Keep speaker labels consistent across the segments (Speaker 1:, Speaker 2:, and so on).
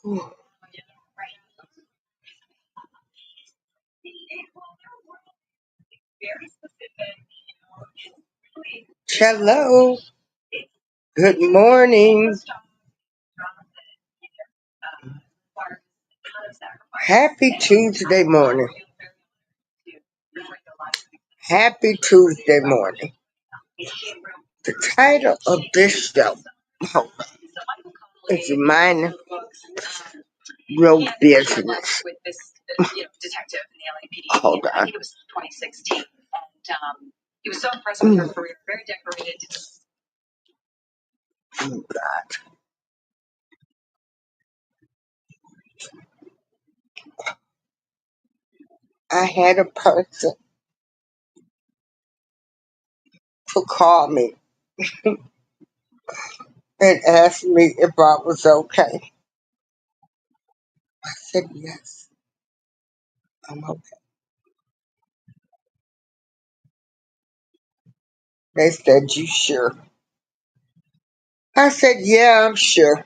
Speaker 1: Hello, good morning. Happy Tuesday morning. Happy Tuesday morning. The title of this show is Mind Your Business. Hold on. Oh, God. I had a person to call me and ask me if I was okay. I said, yes, I'm okay. They said, you sure? I said, yeah, I'm sure.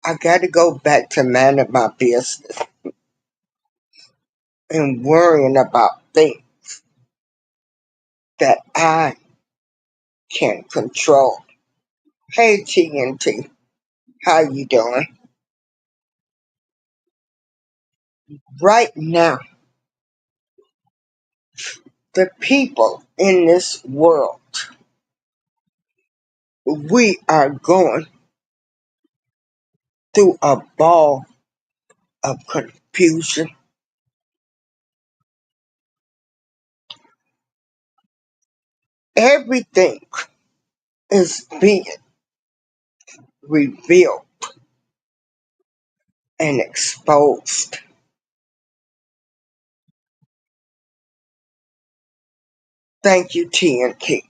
Speaker 1: I got to go back to minding my business and worrying about things that I can control. Hey, TNT, how you doing? Right now, the people in this world, we are going through a ball of confusion. Everything is being revealed and exposed. Thank you, TNT.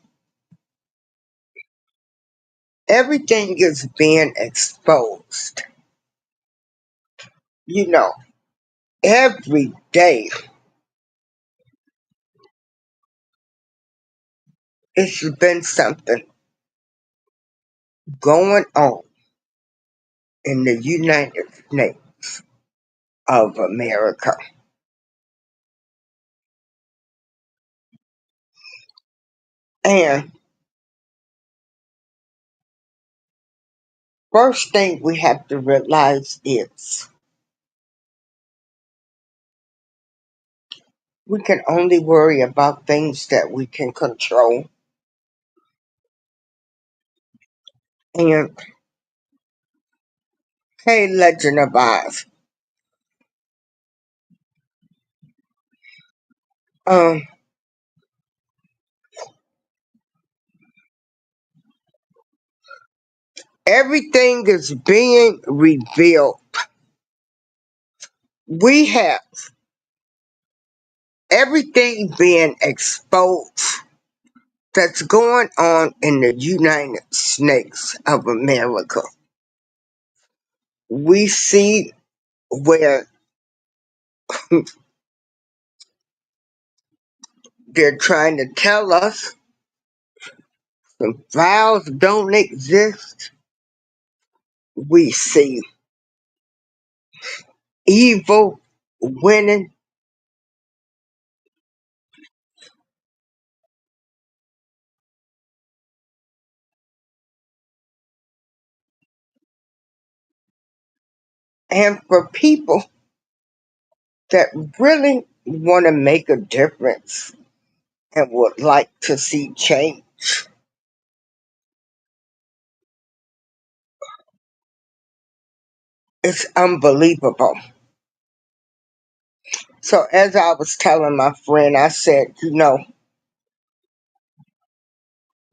Speaker 1: Everything is being exposed. You know, every day it's been something going on in the United States of America. And first thing we have to realize is we can only worry about things that we can control. And hey, Legend of Oz, um, everything is being revealed. We have everything being exposed that's going on in the United States of America. We see where they're trying to tell us the files don't exist. We see evil winning, and for people that really want to make a difference and would like to see change, it's unbelievable. So as I was telling my friend, I said,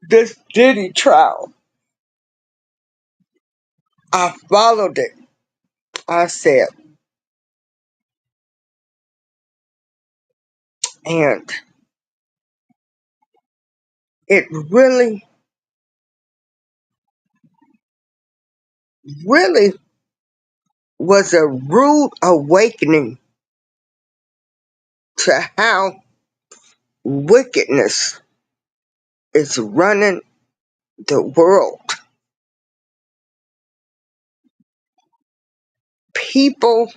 Speaker 1: this Diddy trial, I followed it. I said, and it really, really was a rude awakening to how wickedness is running the world. people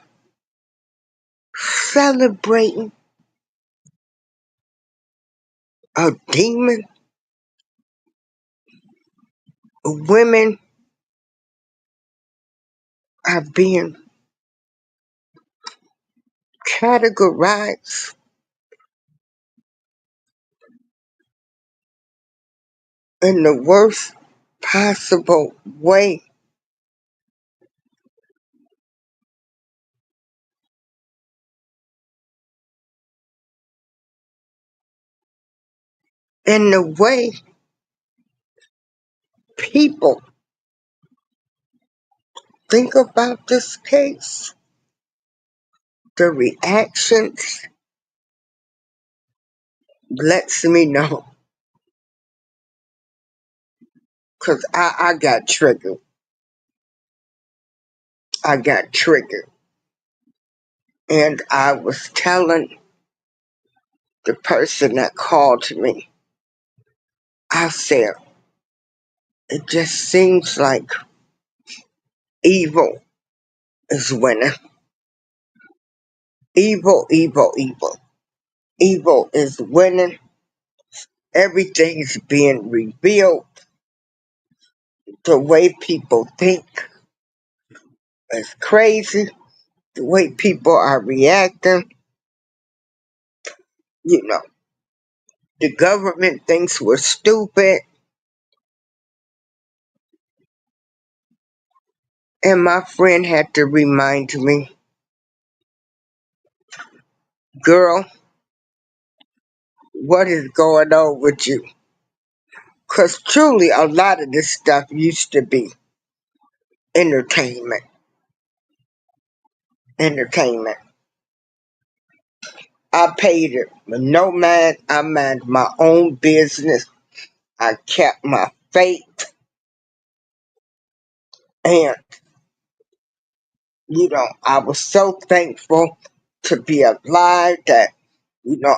Speaker 1: celebrating a demon, women are being categorized in the worst possible way. In the way people think about this case, the reactions lets me know. Cause I got triggered. I got triggered. And I was telling the person that called me, I said, it just seems like evil is winning. Evil, evil, evil. Evil is winning. Everything's being revealed. The way people think is crazy. The way people are reacting, you know, the government thinks we're stupid. And my friend had to remind me, girl, what is going on with you? Because truly, a lot of this stuff used to be entertainment. Entertainment. I paid it. But no man, I mind my own business. I kept my faith. And, I was so thankful to be alive that,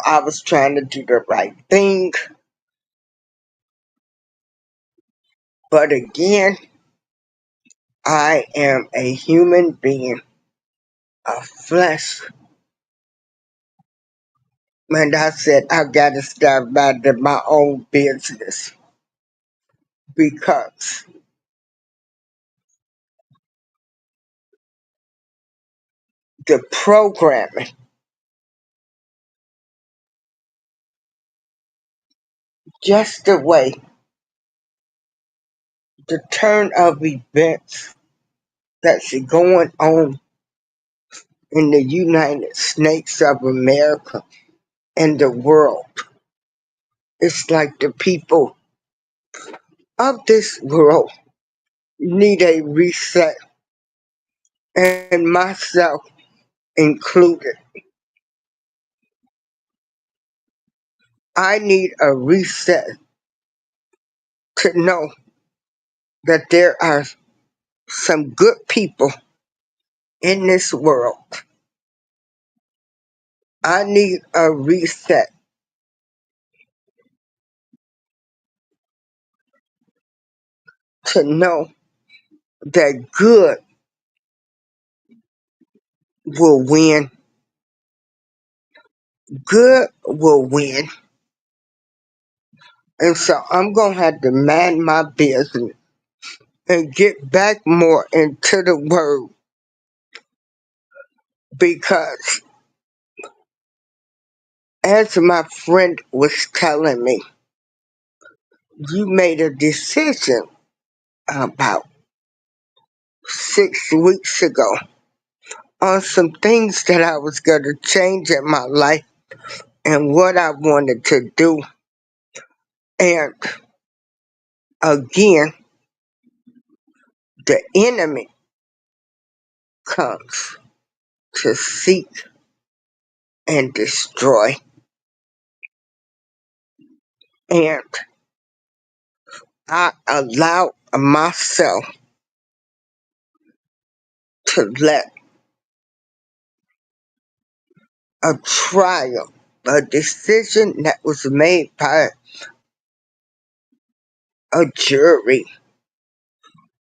Speaker 1: I was trying to do the right thing. But again, I am a human being of flesh. And I said, I gotta start minding my own business because the programming, just the way, the turn of events that's going on in the United States of America and the world. It's like the people of this world need a reset, and myself included. I need a reset to know that there are some good people in this world. I need a reset to know that good will win. Good will win. And so I'm going to have to mind my business and get back more into the word because, as my friend was telling me, you made a decision about 6 weeks ago on some things that I was going to change in my life and what I wanted to do. And again, the enemy comes to seek and destroy. And I allowed myself to let a trial, a decision that was made by a jury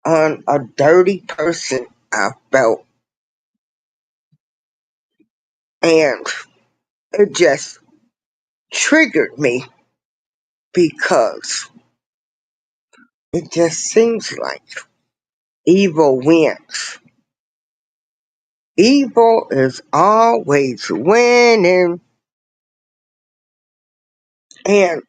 Speaker 1: on a dirty person I felt. And it just triggered me because it just seems like evil wins. Evil is always winning. And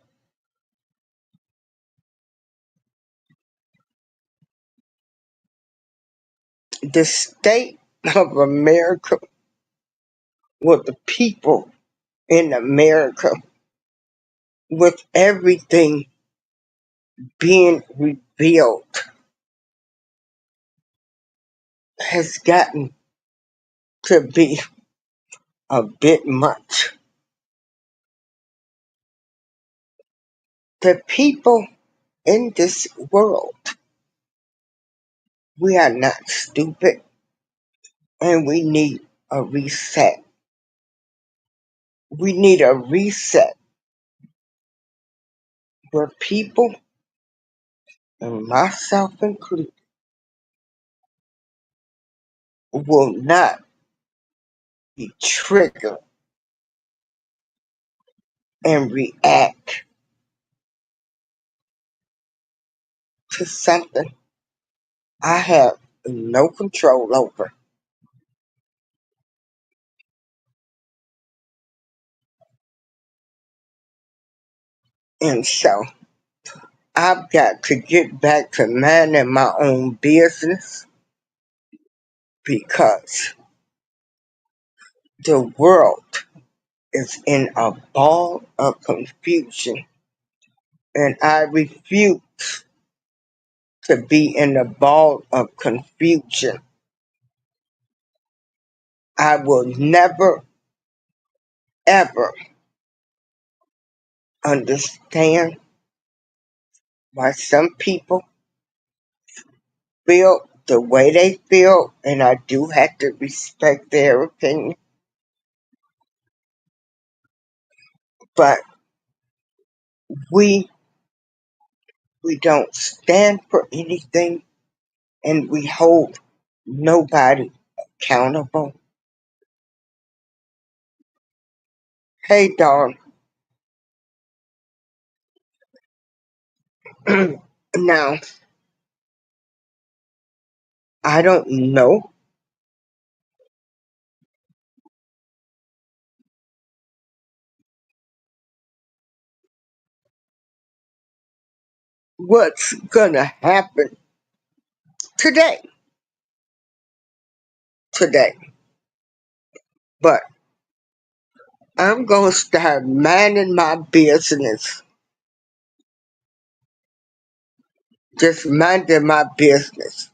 Speaker 1: the state of America, with the people in America, with everything being revealed, has gotten to be a bit much. The people in this world, we are not stupid, and we need a reset. We need a reset where people, and myself included, will not be triggered and react to something I have no control over. And so I've got to get back to minding my own business because the world is in a ball of confusion, and I refuse to be in a ball of confusion. I will never, ever understand why some people feel the way they feel, and I do have to respect their opinion. But we we don't stand for anything, and we hold nobody accountable. Hey, Dawn. Now, I don't know what's gonna happen today, today, but I'm gonna start minding my business, just minding my business,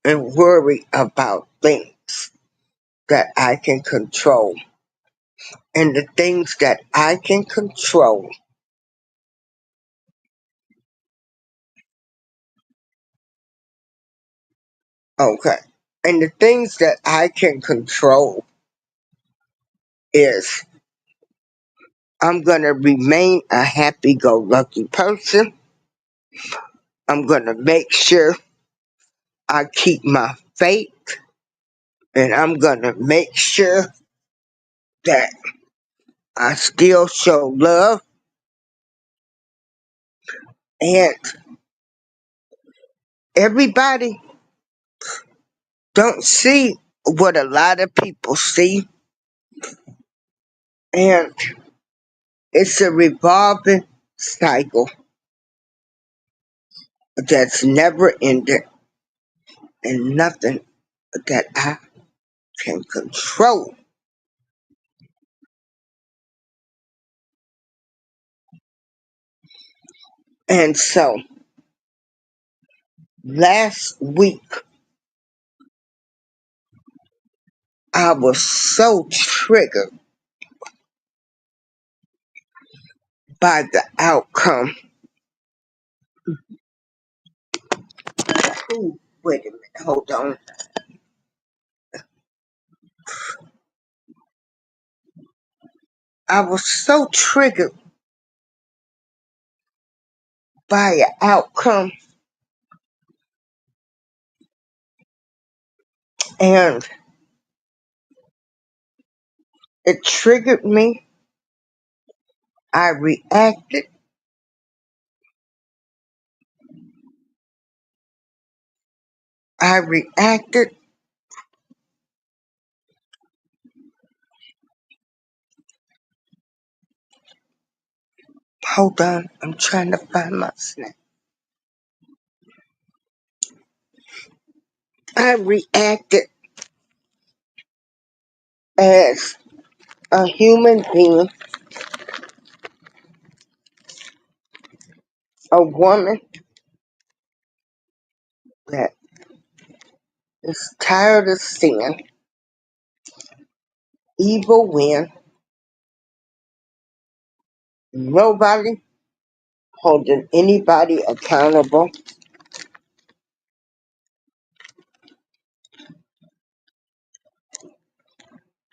Speaker 1: and worry about things that I can control. And the things that I can control, okay. And the things that I can control is I'm gonna remain a happy-go-lucky person. I'm gonna make sure I keep my faith, and I'm gonna make sure that I still show love. And everybody don't see what a lot of people see, and it's a revolving cycle that's never ending, and nothing that I can control. And so last week I was so triggered by the outcome. Ooh, wait a minute, hold on. I was so triggered by an outcome, and It triggered me. I reacted. I reacted. Hold on, I'm trying to find my snap. I reacted as a human being, a woman that is tired of seeing evil win, nobody holding anybody accountable,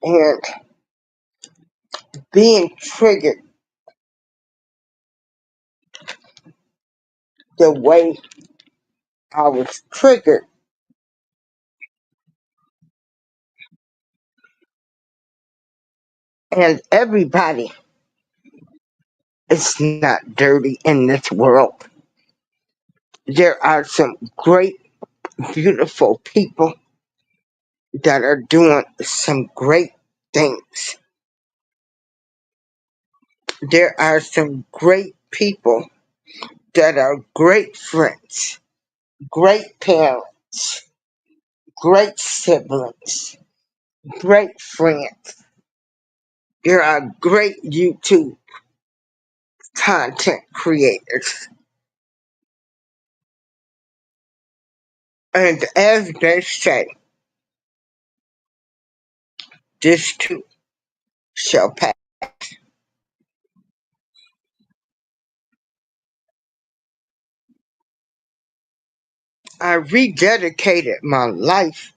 Speaker 1: and being triggered the way I was triggered. And everybody is not dirty in this world. There are some great, beautiful people that are doing some great things. There are some great people that are great friends, great parents, great siblings, great friends. There are great YouTube content creators. And as they say, this too shall pass. I rededicated my life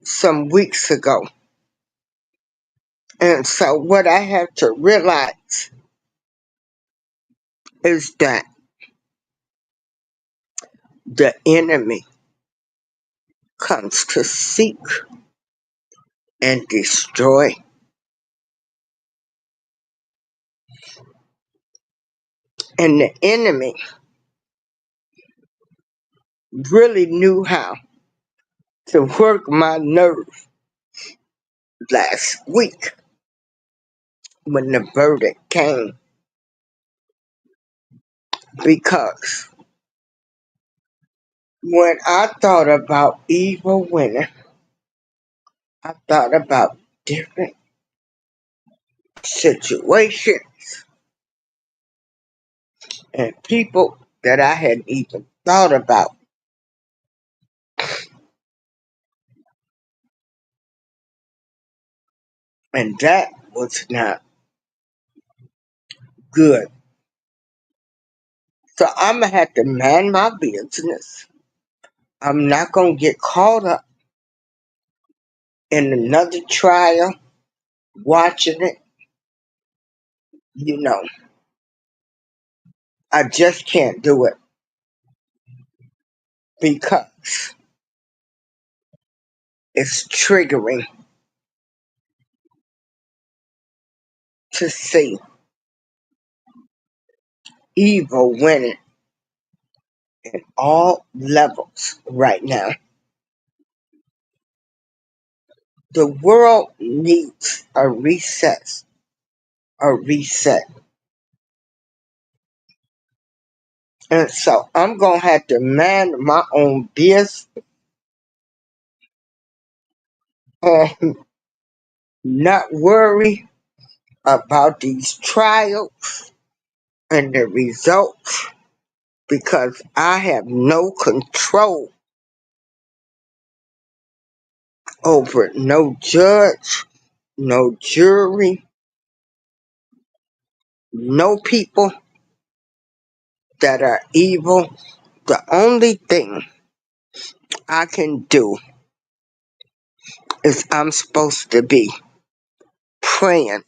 Speaker 1: some weeks ago. And so what I have to realize is that the enemy comes to seek and destroy. And the enemy really knew how to work my nerve last week when the verdict came. Because when I thought about evil winning, I thought about different situations and people that I hadn't even thought about. And that was not good. So I'm going to have to mind my business. I'm not going to get caught up in another trial, watching it. You know, I just can't do it because it's triggering to see evil winning in all levels right now. The world needs a reset, a reset. And so I'm going to have to mind my own business and not worry about these trials and the results because I have no control over no judge, no jury, no people that are evil. The only thing I can do is I'm supposed to be praying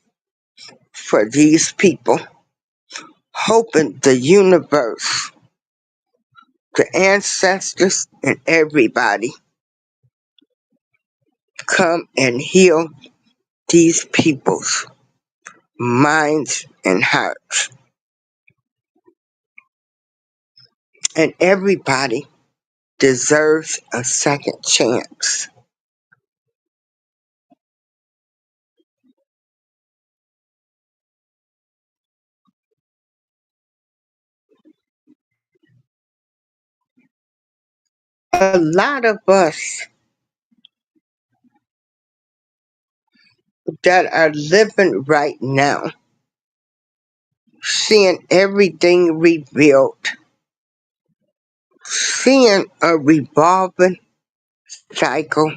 Speaker 1: for these people, hoping the universe, the ancestors, and everybody come and heal these people's minds and hearts. And everybody deserves a second chance. A lot of us that are living right now, seeing everything revealed, seeing a revolving cycle,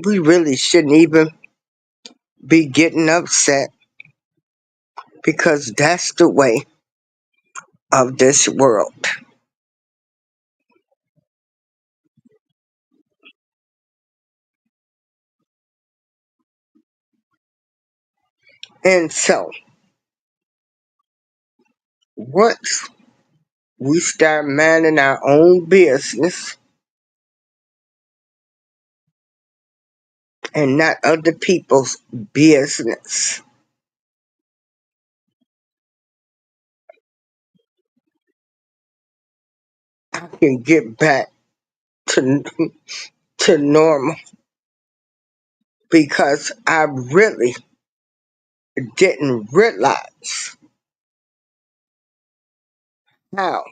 Speaker 1: we really shouldn't even be getting upset because that's the way of this world. And so, once we start minding our own business and not other people's business, I can get back to, to normal because I really didn't realize how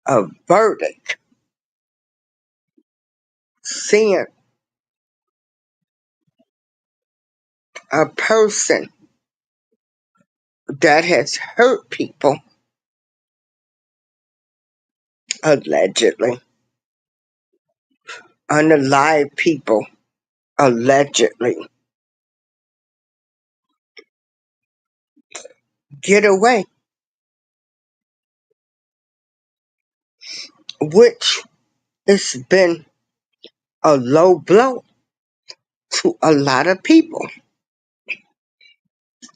Speaker 1: a verdict, seeing a person that has hurt people, allegedly, unalive people, allegedly, get away, which has been a low blow to a lot of people.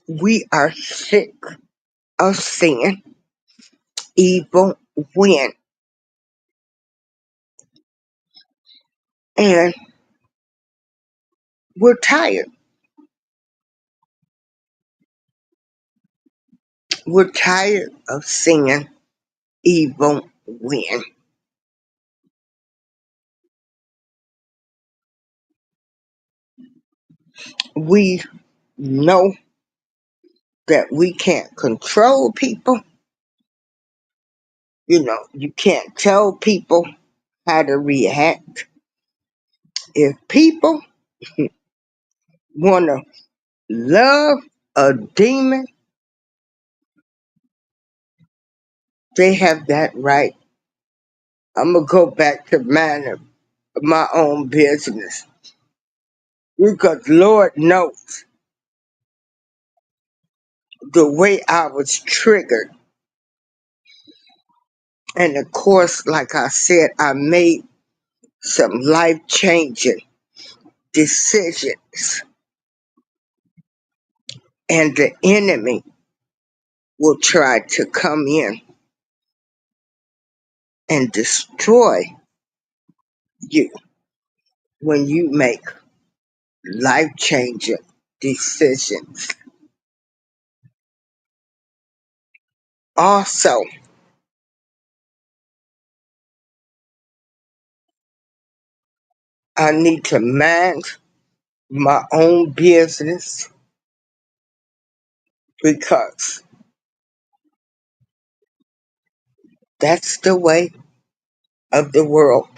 Speaker 1: We are sick of seeing evil win, and we're tired. We're tired of seeing evil win. We know that we can't control people. You know, you can't tell people how to react. If people want to love a demon, they have that right. I'm going to go back to minding my own business because Lord knows the way I was triggered. And of course, like I said, I made some life changing decisions, and the enemy will try to come in and destroy you when you make life changing decisions. Also, I need to mind my own business because that's the way of the world.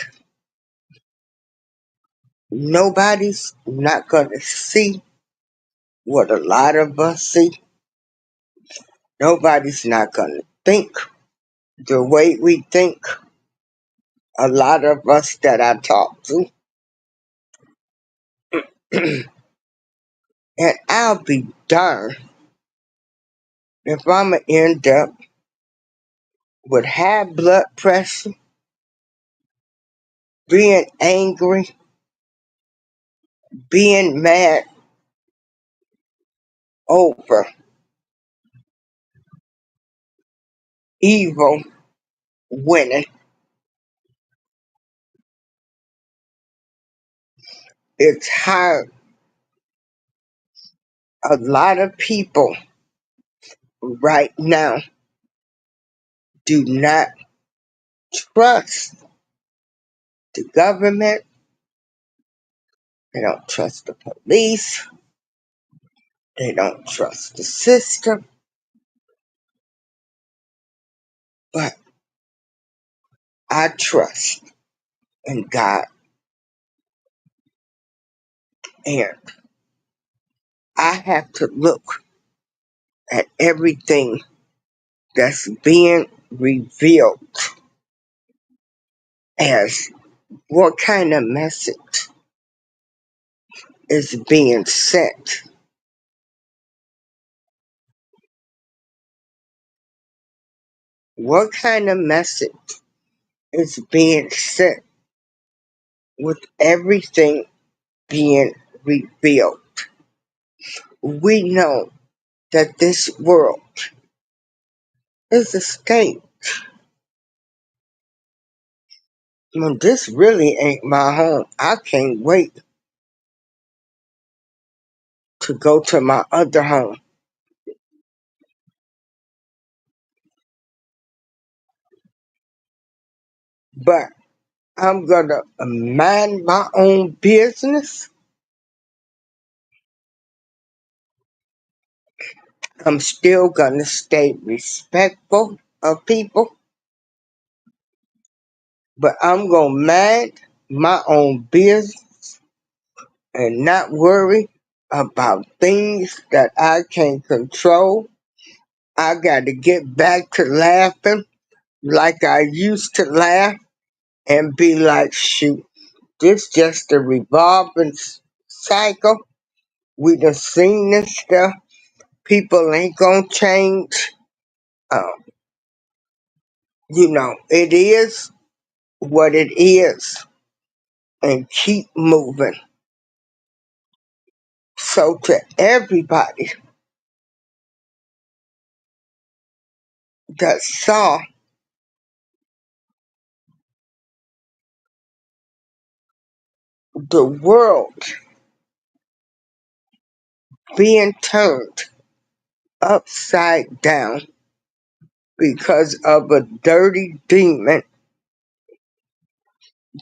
Speaker 1: Nobody's not going to see what a lot of us see. Nobody's not going to think the way we think. A lot of us that I talk to. And I'll be darned if I'm going to end up with high blood pressure, being angry, being mad over evil winning. It's hard. A lot of people right now do not trust the government. They don't trust the police. They don't trust the system. But I trust in God. And I have to look at everything that's being revealed as what kind of message is being sent. What kind of message is being sent with everything being revealed? We know that this world is a state. Well, this really ain't my home. I can't wait to go to my other home. But I'm gonna mind my own business. I'm still gonna stay respectful of people, but I'm gonna mind my own business and not worry about things that I can't control. I gotta get back to laughing like I used to laugh and be like, shoot, this just a revolving cycle. We done seen this stuff. People ain't gonna change. Um, it is what it is, and keep moving. So to everybody that saw the world being turned upside down because of a dirty demon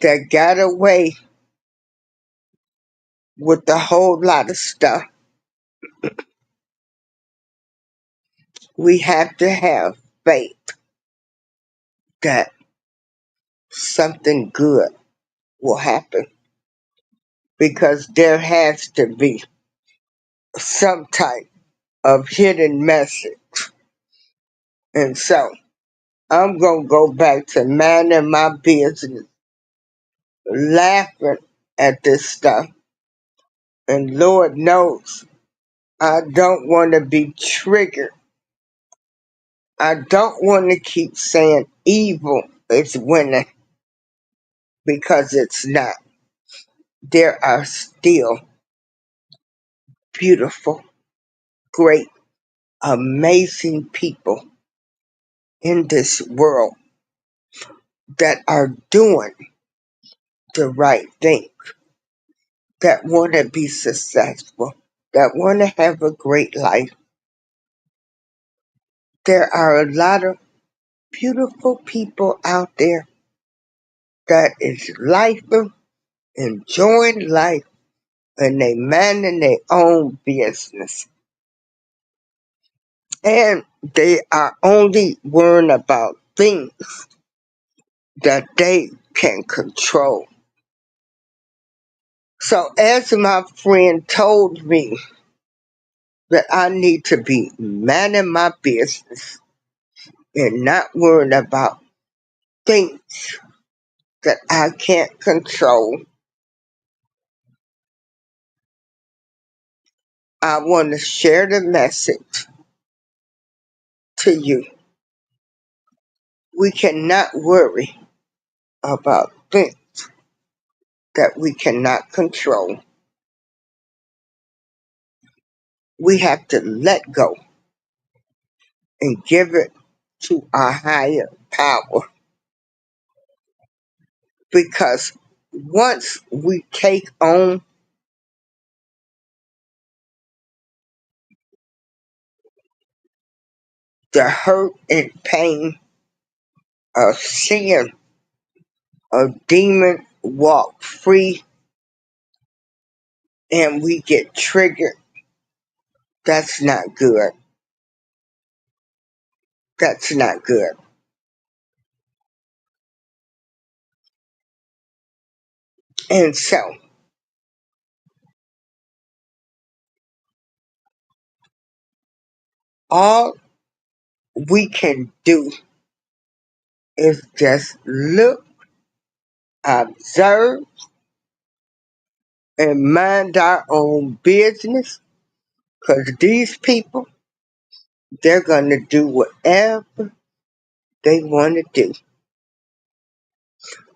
Speaker 1: that got away with a whole lot of stuff, we have to have faith that something good will happen, because there has to be some type of hidden message. And so I'm going to go back to minding my business, laughing at this stuff. And Lord knows I don't want to be triggered. I don't want to keep saying evil is winning, because it's not. There are still beautiful, great, amazing people in this world that are doing the right thing, that want to be successful, that want to have a great life. There are a lot of beautiful people out there that is lifing, enjoying life, and they minding their own business. And they are only worrying about things that they can control. So as my friend told me that I need to be minding my business and not worrying about things that I can't control, I want to share the message to you. We cannot worry about things that we cannot control. We have to let go and give it to our higher power, because once we take on the hurt and pain of seeing a demon walk free and we get triggered, that's not good. That's not good. And so, all we can do is just look, observe, and mind our own business because these people, they're going to do whatever they want to do.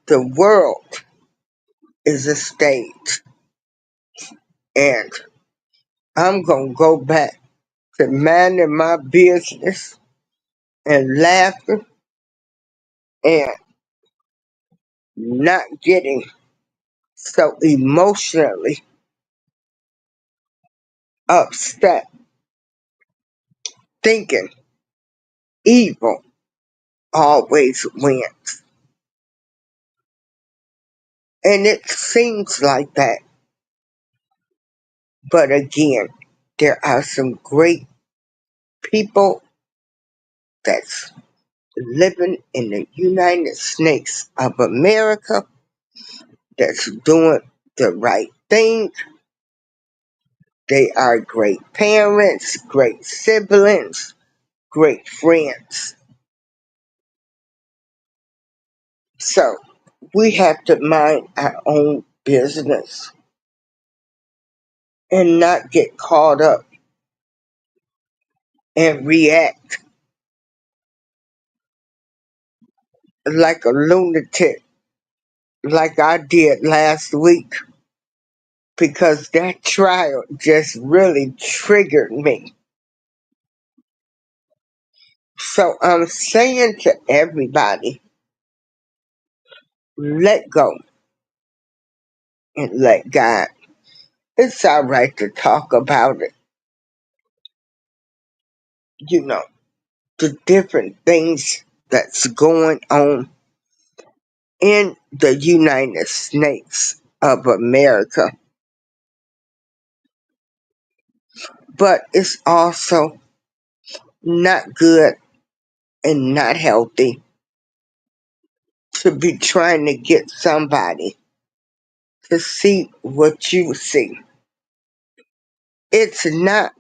Speaker 1: The world is a stage, and I'm going to go back to minding my business and laughing and not getting so emotionally upset, thinking evil always wins. And it seems like that. But again, there are some great people that's living in the United States of America that's doing the right thing. They are great parents, great siblings, great friends. So we have to mind our own business and not get caught up and react like a lunatic like I did last week because that trial just really triggered me. So I'm saying to everybody, let go and let God. It's all right to talk about it, you know, the different things that's going on in the United States of America. But it's also not good and not healthy to be trying to get somebody to see what you see. It's not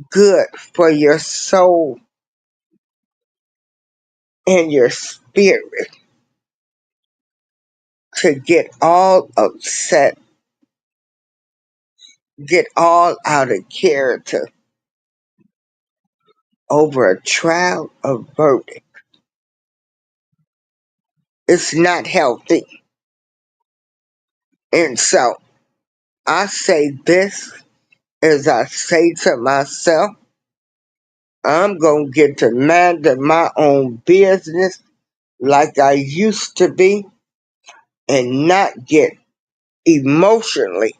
Speaker 1: good for your soul and your spirit to get all upset, get all out of character over a trial of verdict. It's not healthy. And so I say this as I say to myself, I'm going to get to minding my own business like I used to be and not get emotionally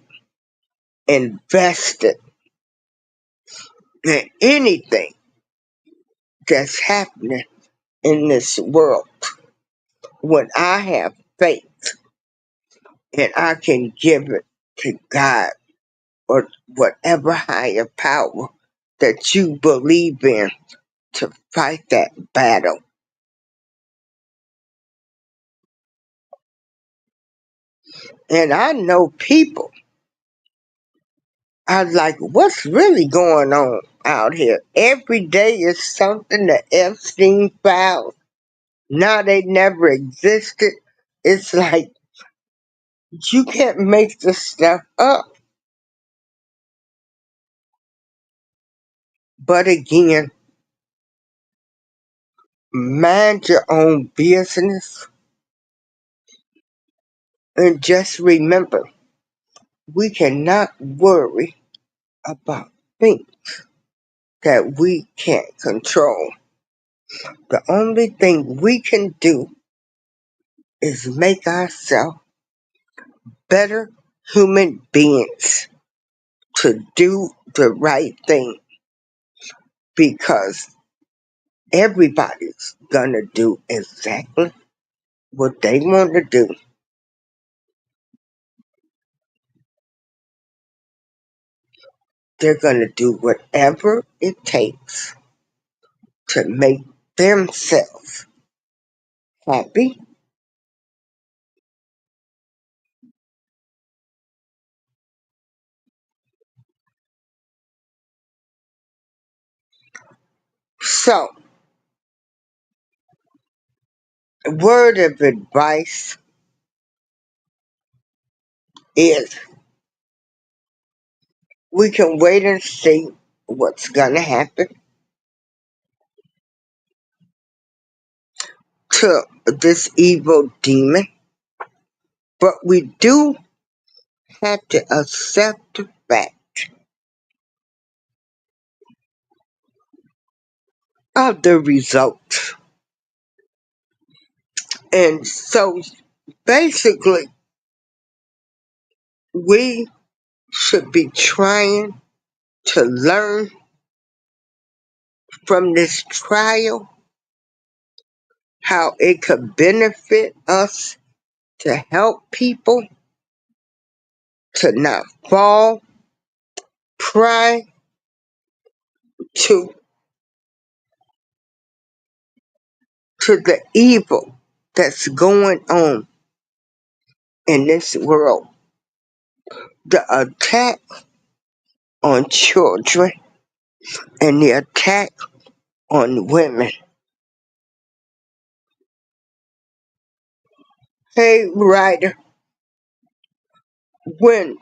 Speaker 1: invested in anything that's happening in this world. When I have faith and I can give it to God or whatever higher power that you believe in to fight that battle. And I know people are like, what's really going on out here? Every day is something the Epstein files. Now they never existed. It's like you can't make this stuff up. But again, mind your own business and just remember we cannot worry about things that we can't control. The only thing we can do is make ourselves better human beings to do the right thing because everybody's gonna do exactly what they want to do. They're gonna do whatever it takes to make themselves happy. So, a word of advice is we can wait and see what's gonna happen to this evil demon, but we do have to accept the fact of the result. And so basically, we should be trying to learn from this trial how it could benefit us to help people to not fall prey to the evil that's going on in this world. The attack on children and the attack on women. Hey, Ryder, when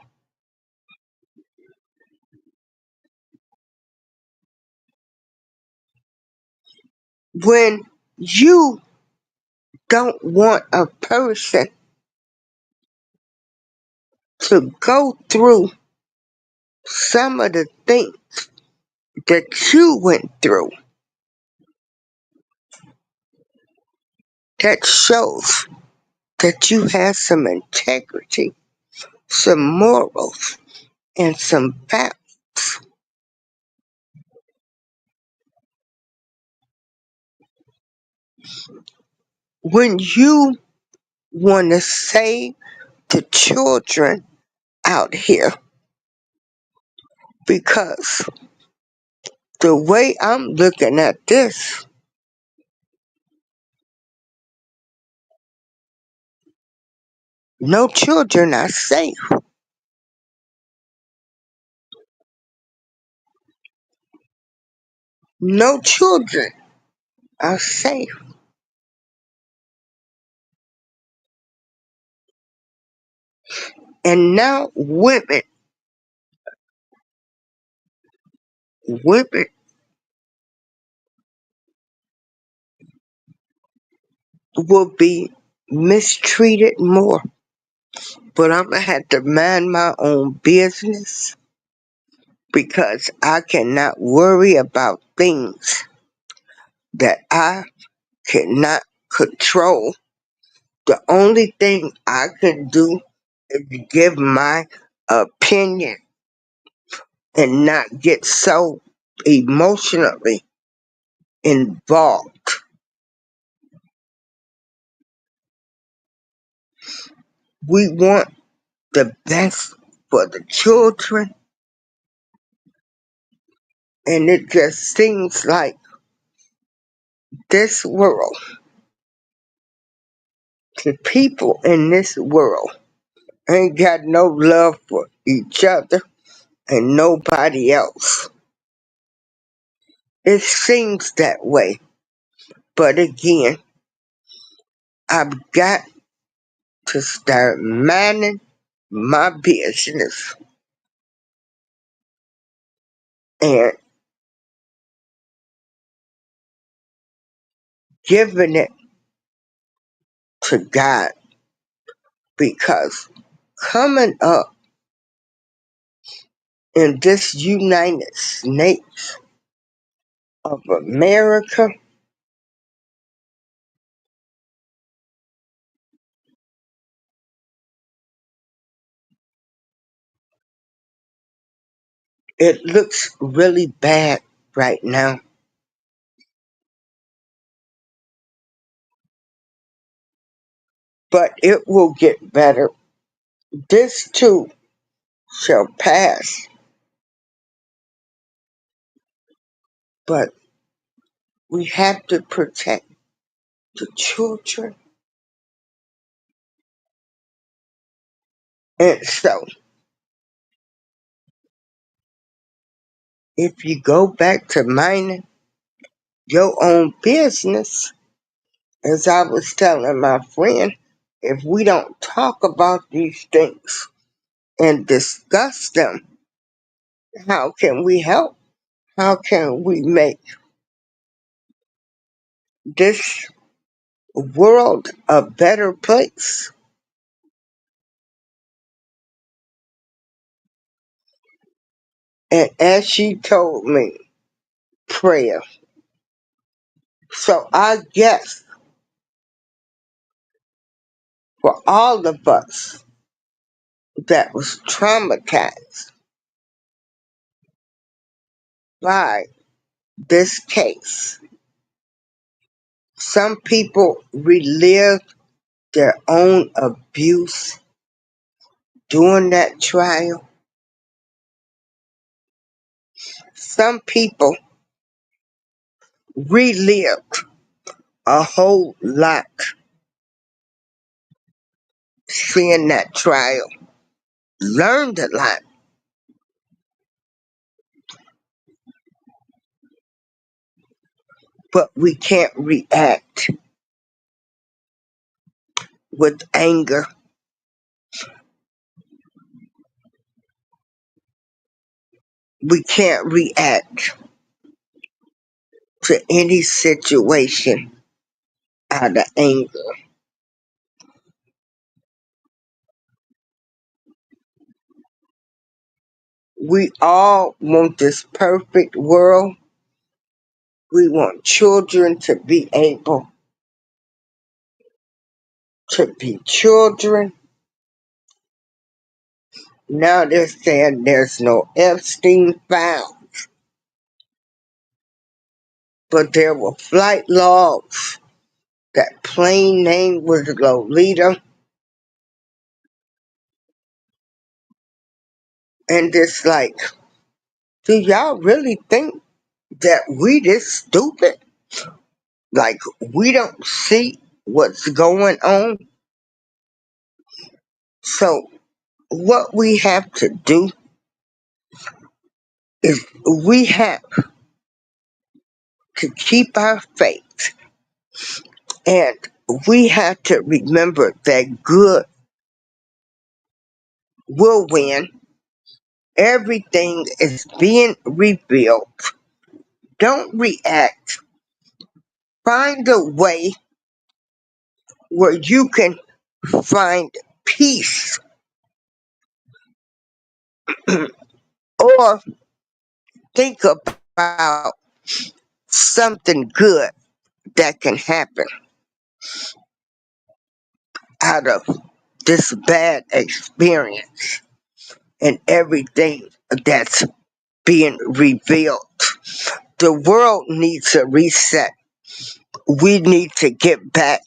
Speaker 1: when you don't want a person to go through some of the things that you went through, that shows that you have some integrity, some morals, and some facts. When you want to save the children out here, because the way I'm looking at this, no children are safe. No children are safe. And now women will be mistreated more. But I'm gonna have to mind my own business because I cannot worry about things that I cannot control. The only thing I can do is give my opinion and not get so emotionally involved. We want the best for the children, and it just seems like this world, the people in this world, ain't got no love for each other and nobody else. It seems that way. But again, I've got to start minding my business and giving it to God, because coming up in this United States of America, it looks really bad right now. but it will get better. This too shall pass, but we have to protect the children. And so, if you go back to minding your own business, as I was telling my friend, if we don't talk about these things and discuss them, how can we help? How can we make this world a better place? And as she told me, prayer. So I guess for all of us that was traumatized by this case, some people relived their own abuse during that trial. Some people relived a whole lot seeing that trial, learned a lot, but we can't react with anger. We can't react to any situation out of anger. We all want this perfect world. We want children to be able to be children. Now they're saying there's no Epstein found, but there were flight logs. That plane name was Lolita. And it's like, do y'all really think that we this stupid? Like, we don't see what's going on? So, what we have to do is we have to keep our faith. And we have to remember that good will win. Everything is being revealed. Don't react. Find a way where you can find peace or think about something good that can happen out of this bad experience and everything that's being revealed. The world needs a reset. We need to get back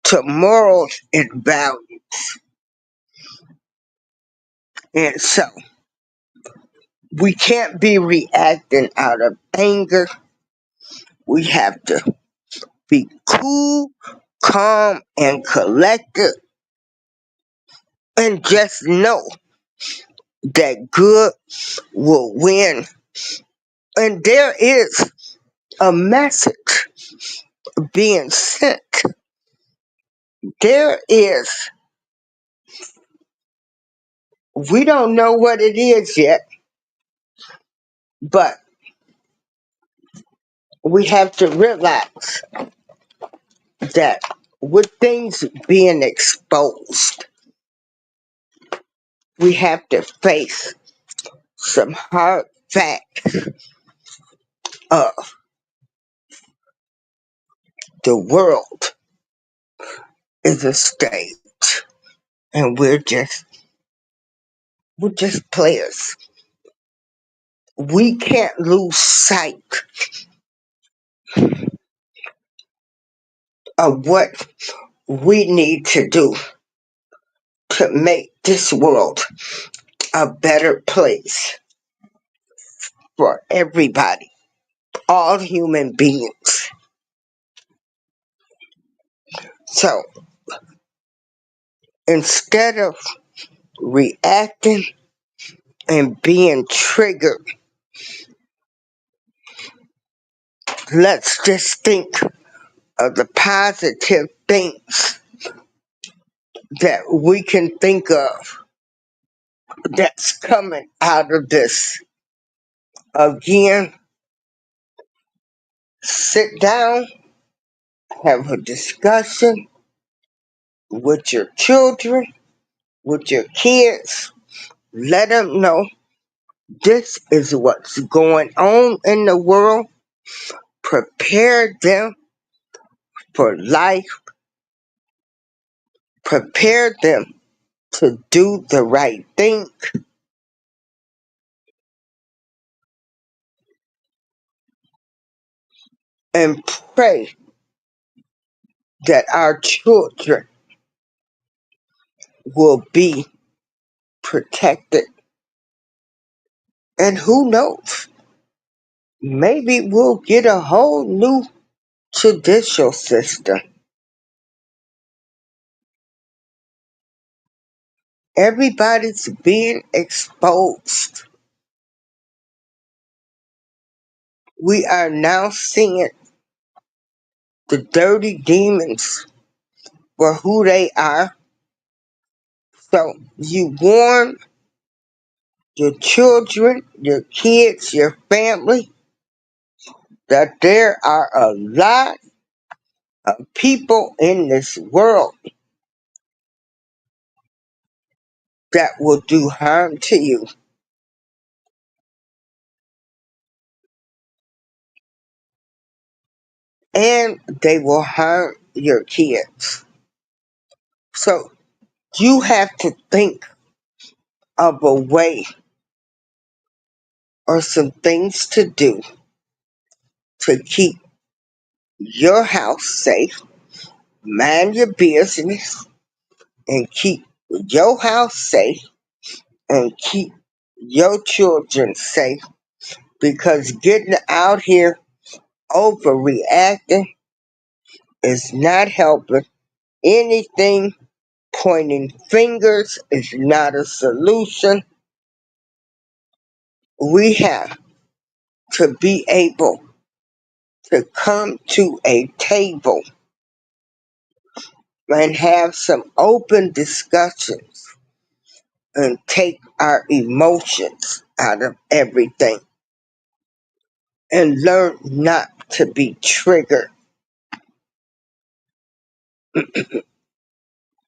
Speaker 1: to morals and values. And so we can't be reacting out of anger. We have to be cool, calm, and collected, and just know that good will win. And there is a message being sent. There is, we don't know what it is yet, but we have to realize that with things being exposed, we have to face some hard facts of the world is a stage, and we're just players. We can't lose sight of what we need to do to make this world a better place for everybody, all human beings. So instead of reacting and being triggered, let's just think of the positive things that we can think of that's coming out of this. Again, sit down, have a discussion with your children, with your kids. Let them know this is what's going on in the world. Prepare them for life. Prepare them to do the right thing, and pray that our children will be protected. And who knows? Maybe we'll get a whole new judicial system. Everybody's being exposed. We are now seeing the dirty demons for who they are. So you warn your children, your kids, your family that there are a lot of people in this world that will do harm to you, and they will harm your kids. So you have to think of a way or some things to do to keep your house safe, mind your business, and keep your house safe and keep your children safe, because getting out here overreacting is not helping anything. Pointing fingers is not a solution. We have to be able to come to a table and have some open discussions and take our emotions out of everything and learn not to be triggered.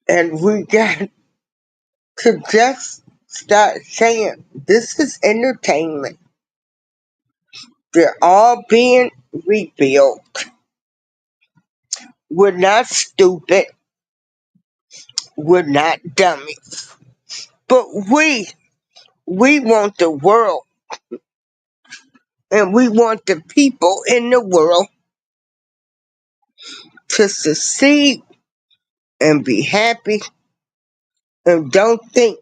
Speaker 1: And we got to just start saying, this is entertainment. They're all being rebuilt. We're not stupid. We're not dummies. But we want the world, and we want the people in the world to succeed and be happy, and don't think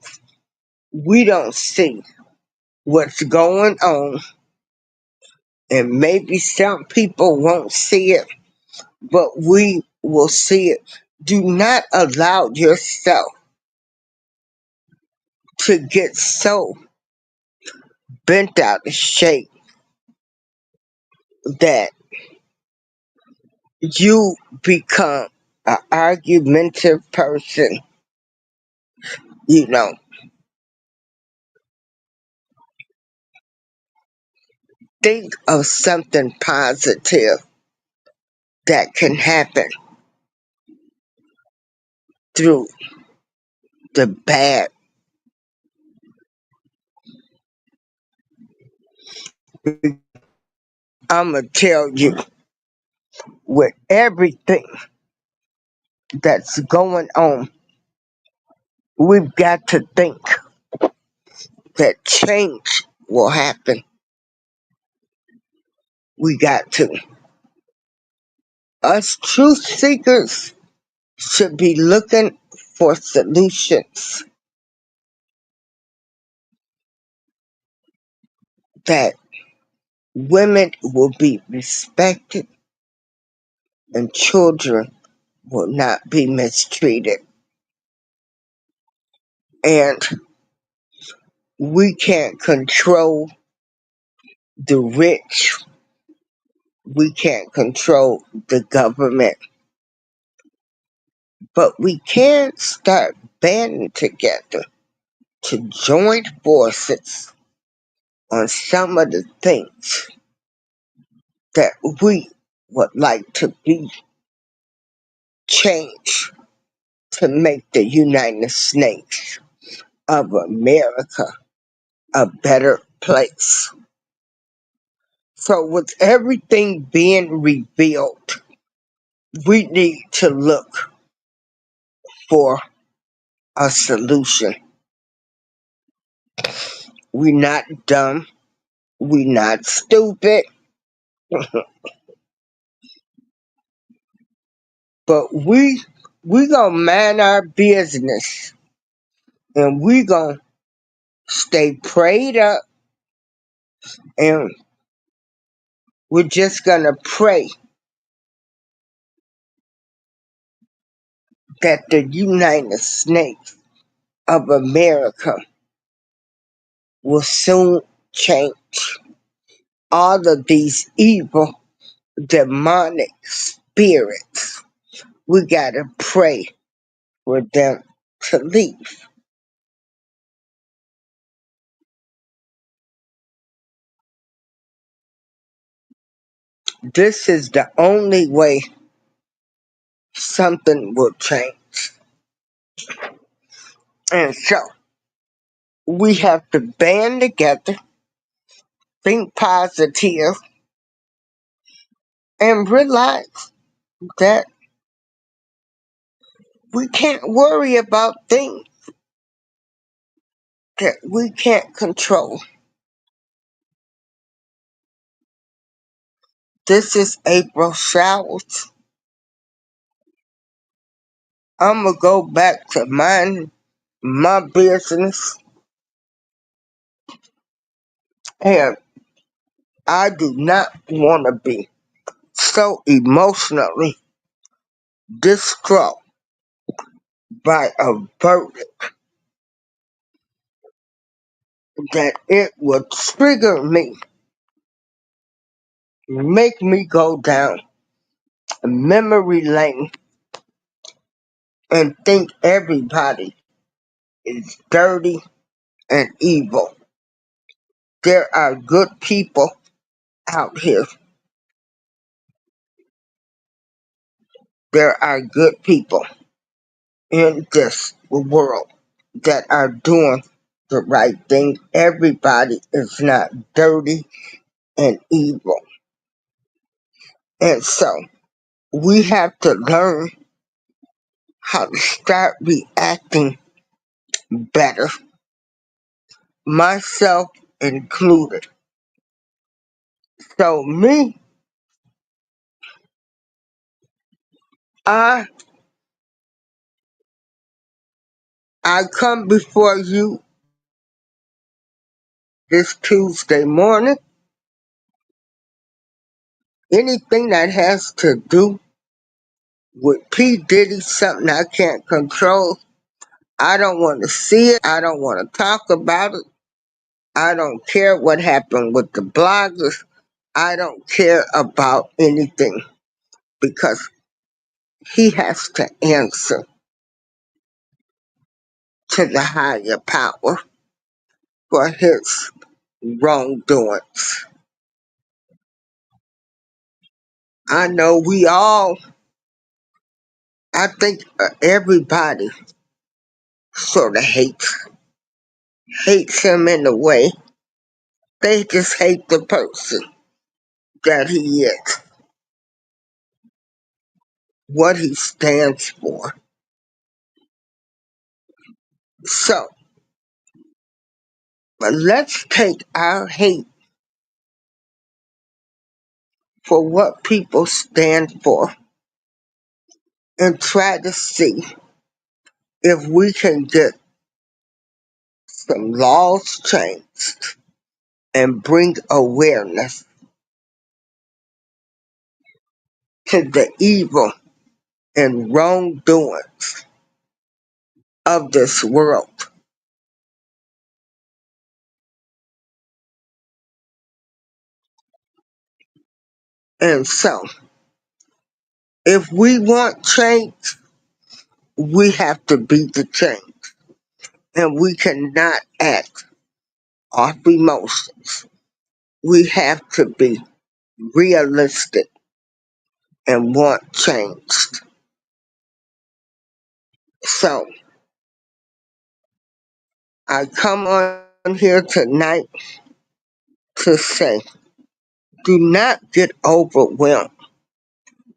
Speaker 1: we don't see what's going on. And maybe some people won't see it, but we will see it. Do not allow yourself to get so bent out of shape that you become an argumentative person. You know, think of something positive that can happen through the bad. I'm going to tell you, with everything that's going on, we've got to think that change will happen. We got to. Us truth seekers, should be looking for solutions that women will be respected and children will not be mistreated. And we can't control the rich, we can't control the government, but we can start banding together to join forces on some of the things that we would like to be changed to make the United States of America a better place. So with everything being revealed, we need to look for a solution. We're not dumb, we're not stupid, but we gonna mind our business and we gonna stay prayed up, and we're just gonna pray that the United States of America will soon change. All of these evil demonic spirits, we gotta pray for them to leave. This is the only way something will change. And so we have to band together, think positive, and realize that we can't worry about things that we can't control. This is April Showers. I'm gonna go back to mind my business, and I do not want to be so emotionally distraught by a verdict that it will trigger me, make me go down memory lane and think everybody is dirty and evil. There are good people out here. There are good people in this world that are doing the right thing. Everybody is not dirty and evil. And so we have to learn how to start reacting better, myself included. So me, I I come before you this Tuesday morning. Anything that has to do with P. Diddy, something I can't control, I don't want to see it. I don't want to talk about it. I don't care what happened with the bloggers. I don't care about anything because he has to answer to the higher power for his wrongdoings. I know we all, I think everybody sort of hates him in a way. They just hate the person that he is, what he stands for. So, but let's take our hate for what people stand for and try to see if we can get some laws changed and bring awareness to the evil and wrongdoings of this world. And so, if we want change, we have to be the change. And we cannot act off emotions. We have to be realistic and want changed. So, I come on here tonight to say, do not get overwhelmed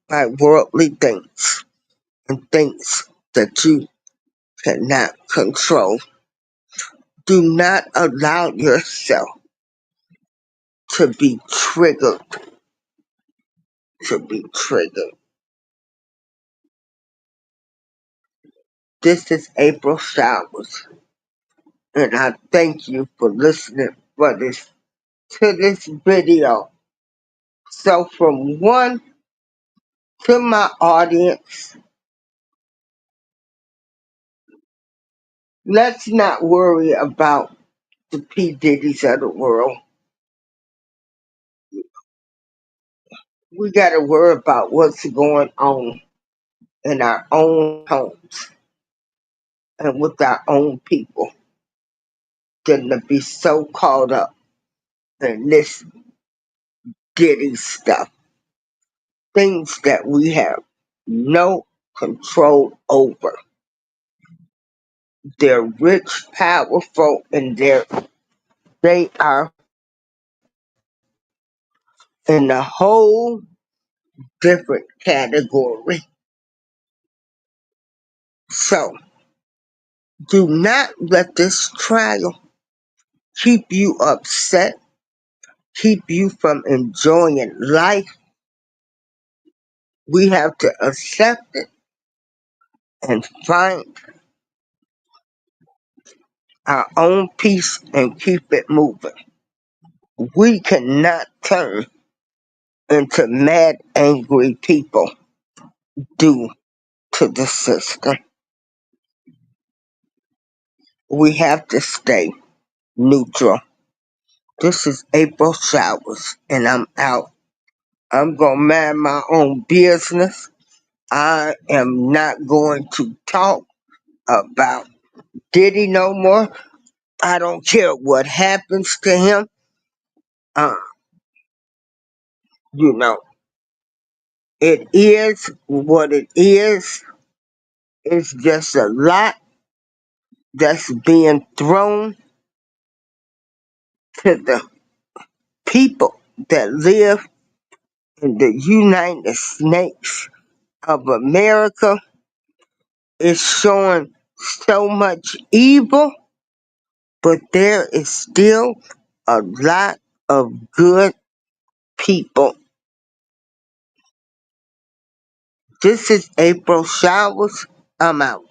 Speaker 1: by worldly things and things that you cannot control. Do not allow yourself to be triggered, to be triggered. This is April Showers, and I thank you for listening for this to this video. So from one to my audience, let's not worry about the P. Diddy's of the world. We gotta worry about what's going on in our own homes and with our own people than to be so caught up in this Diddy stuff. Things that we have no control over. They're rich, powerful, and they are in a whole different category. So do not let this trial keep you upset, keep you from enjoying life. We have to accept it and find our own peace and keep it moving. We cannot turn into mad, angry people due to the system. We have to stay neutral. This is April Showers, and I'm out. I'm going to mind my own business. I am not going to talk about Diddy no more. I don't care what happens to him. Uh, you know, it is what it is. It's just a lot that's being thrown to the people that live in the United States of America. It's showing so much evil, but there is still a lot of good people. This is April Showers. I'm out.